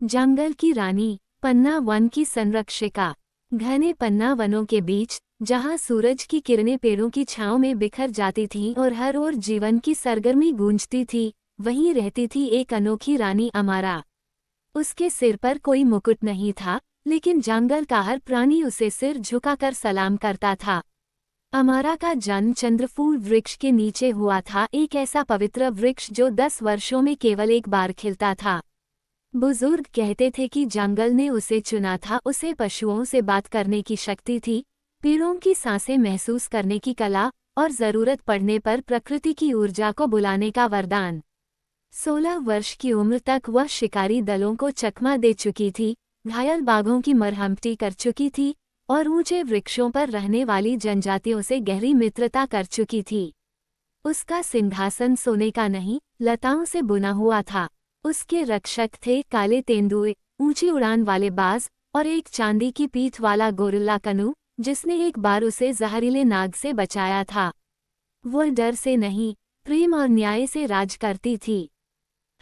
जंगल की रानी, पन्ना वन की संरक्षिका। घने पन्ना वनों के बीच, जहां सूरज की किरणें पेड़ों की छांव में बिखर जाती थीं और हर ओर जीवन की सरगर्मी गूंजती थी, वहीं रहती थी एक अनोखी रानी अमारा। उसके सिर पर कोई मुकुट नहीं था, लेकिन जंगल का हर प्राणी उसे सिर झुकाकर सलाम करता था। अमारा का जन्म चंद्रफूल वृक्ष के नीचे हुआ था, एक ऐसा पवित्र वृक्ष जो 10 वर्षों में केवल एक बार खिलता था। बुजुर्ग कहते थे कि जंगल ने उसे चुना था, उसे पशुओं से बात करने की शक्ति थी, पेड़ों की सांसें महसूस करने की कला और जरूरत पड़ने पर प्रकृति की ऊर्जा को बुलाने का वरदान। 16 वर्ष की उम्र तक वह शिकारी दलों को चकमा दे चुकी थी, घायल बाघों की मरहमटी कर चुकी थी और ऊंचे वृक्षों पर रहने वाली जनजातियों से गहरी मित्रता कर चुकी थी। उसका सिंहासन सोने का नहीं, लताओं से बुना हुआ था। उसके रक्षक थे काले तेंदुए, ऊंची उड़ान वाले बाज और एक चांदी की पीठ वाला गोरिल्ला कनू, जिसने एक बार उसे जहरीले नाग से बचाया था। वो डर से नहीं, प्रेम और न्याय से राज करती थी।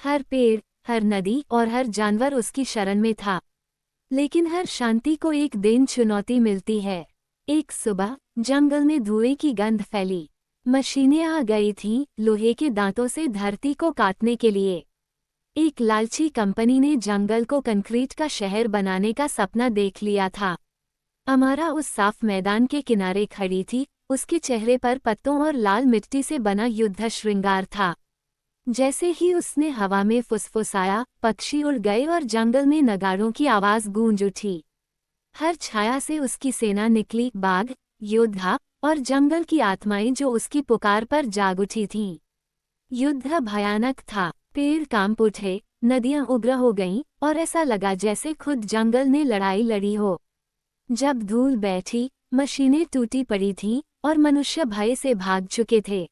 हर पेड़, हर नदी और हर जानवर उसकी शरण में था। लेकिन हर शांति को एक दिन चुनौती मिलती है। एक सुबह जंगल में धुएं की गंध फैली। मशीनें आ गई थीं, लोहे के दांतों से धरती को काटने के लिए। एक लालची कंपनी ने जंगल को कंक्रीट का शहर बनाने का सपना देख लिया था। अमारा उस साफ मैदान के किनारे खड़ी थी, उसके चेहरे पर पत्तों और लाल मिट्टी से बना युद्ध श्रृंगार था। जैसे ही उसने हवा में फुसफुसाया, पक्षी उड़ गए और जंगल में नगाड़ों की आवाज गूंज उठी। हर छाया से उसकी सेना निकली, बाघ, योद्धा और जंगल की आत्माएं जो उसकी पुकार पर जाग उठी थीं। युद्ध भयानक था, पेड़ कांप उठे, नदियां उग्र हो गईं और ऐसा लगा जैसे खुद जंगल ने लड़ाई लड़ी हो। जब धूल बैठी, मशीनें टूटी पड़ी थीं और मनुष्य भय से भाग चुके थे।